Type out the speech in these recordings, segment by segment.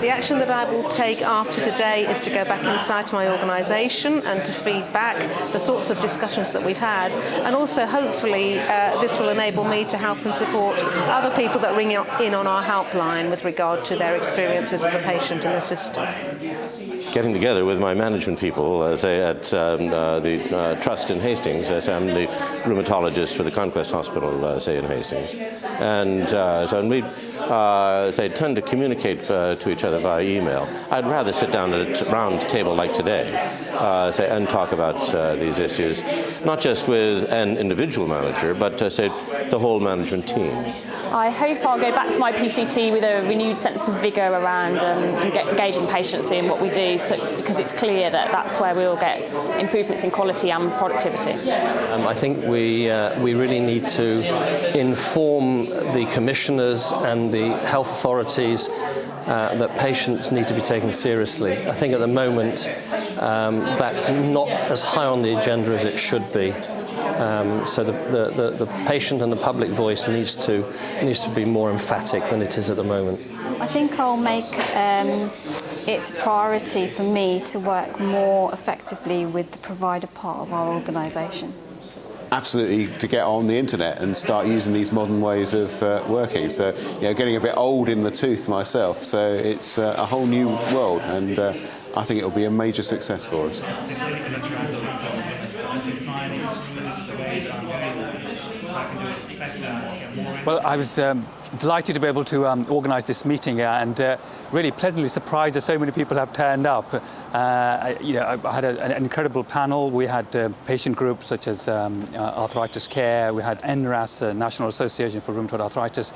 The action that I will take after today is to go back inside to my organisation and to feed back the sorts of discussions that we've had, and also hopefully this will enable me to help and support other people that ring in on our helpline with regard to their experiences as a patient in the system. Getting together with my management people, say at the Trust in Hastings, I'm the rheumatologist for the Conquest Hospital, say in Hastings, and so we tend to communicate to each other via email. I'd rather sit down at a round table like today, and talk about these issues, not just with an individual manager, but say the whole management team. I hope I'll go back to my PCT with a renewed sense of vigour around engaging patients in what we do, because it's clear that that's where we'll get improvements in quality and productivity. I think we really need to inform the commissioners and the health authorities that patients need to be taken seriously. I think at the moment that's not as high on the agenda as it should be. So the patient and the public voice needs to be more emphatic than it is at the moment. I think I'll make it a priority for me to work more effectively with the provider part of our organisation. Absolutely, to get on the internet and start using these modern ways of working. So, getting a bit old in the tooth myself, so it's a whole new world, and I think it will be a major success for us. Well, I was delighted to be able to organise this meeting and really pleasantly surprised that so many people have turned up. I had an incredible panel. We had patient groups such as Arthritis Care. We had NRAS, the National Association for Rheumatoid Arthritis.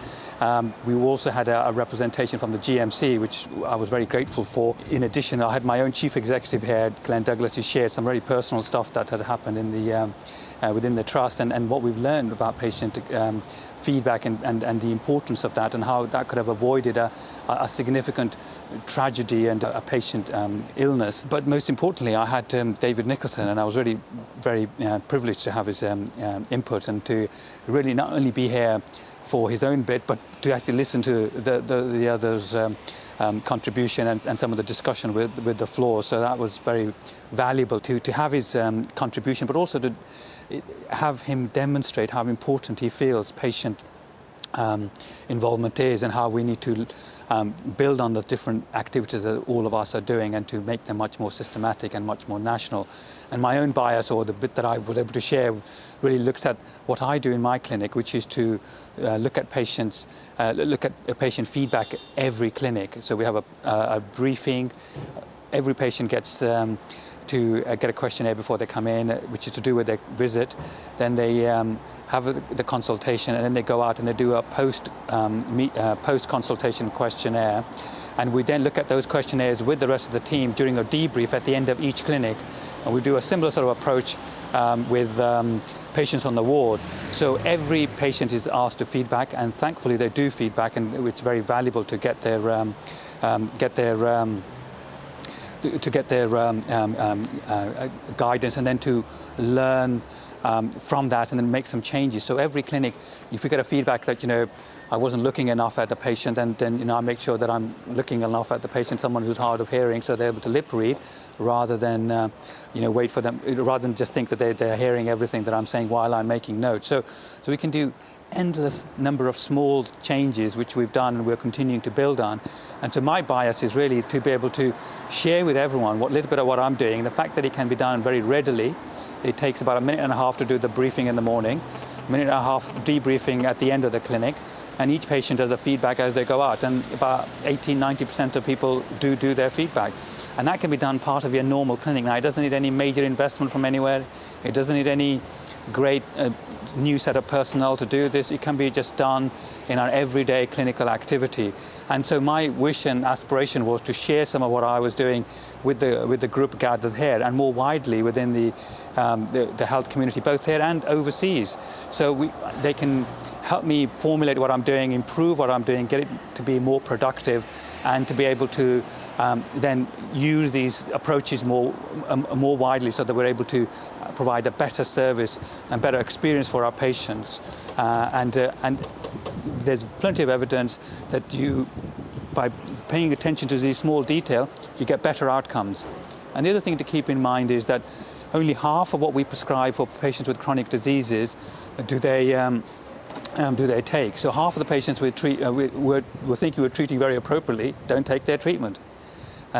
We also had a representation from the GMC, which I was very grateful for. In addition, I had my own chief executive here, Glenn Douglas, who shared some very personal stuff that had happened in the within the trust and what we've learned about patient feedback and the importance of that, and how that could have avoided a significant tragedy and a patient illness. But most importantly, I had David Nicholson, and I was really very privileged to have his input and to really not only be here for his own bit, but to actually listen to the others' contribution and some of the discussion with the floor. So that was very valuable to have his contribution, but also to have him demonstrate how important he feels patient involvement is, and how we need to build on the different activities that all of us are doing and to make them much more systematic and much more national. And my own bias, or the bit that I was able to share, really looks at what I do in my clinic, which is to look at patients, look at patient feedback every clinic. So we have a briefing. Every patient gets to get a questionnaire before they come in, which is to do with their visit. Then they have the consultation, and then they go out and they do a post-consultation questionnaire. And we then look at those questionnaires with the rest of the team during a debrief at the end of each clinic. And we do a similar sort of approach with patients on the ward. So every patient is asked to feedback, and thankfully they do feedback, and it's very valuable to get their guidance, and then to learn from that and then make some changes. So every clinic, if we get a feedback that, I wasn't looking enough at the patient, and then, I make sure that I'm looking enough at the patient, someone who's hard of hearing, so they're able to lip read rather than, wait for them, rather than just think that they're hearing everything that I'm saying while I'm making notes. So we can do endless number of small changes which we've done and we're continuing to build on. And so my bias is really to be able to share with everyone a little bit of what I'm doing, and the fact that it can be done very readily. It takes about a minute and a half to do the briefing in the morning, a minute and a half debriefing at the end of the clinic, and each patient does a feedback as they go out, and about 80-90% of people do their feedback. And that can be done part of your normal clinic. Now, it doesn't need any major investment from anywhere. It doesn't need any great new set of personnel to do this. It can be just done in our everyday clinical activity. And so my wish and aspiration was to share some of what I was doing with the group gathered here, and more widely within the health community, both here and overseas. So they can help me formulate what I'm doing, improve what I'm doing, get it to be more productive, and to be able to then use these approaches more widely so that we're able to provide a better service and better experience for our patients. And there's plenty of evidence that by paying attention to these small details, you get better outcomes. And the other thing to keep in mind is that only half of what we prescribe for patients with chronic diseases do they take. So half of the patients we think we're treating very appropriately don't take their treatment.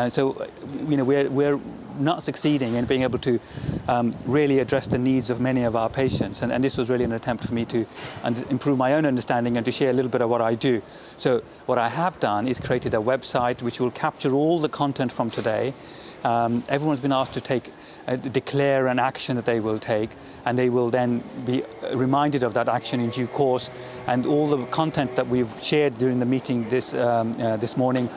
So we're not succeeding in being able to really address the needs of many of our patients. And this was really an attempt for me to improve my own understanding and to share a little bit of what I do. So what I have done is created a website which will capture all the content from today. Everyone's been asked to declare an action that they will take, and they will then be reminded of that action in due course. And all the content that we've shared during the meeting this morning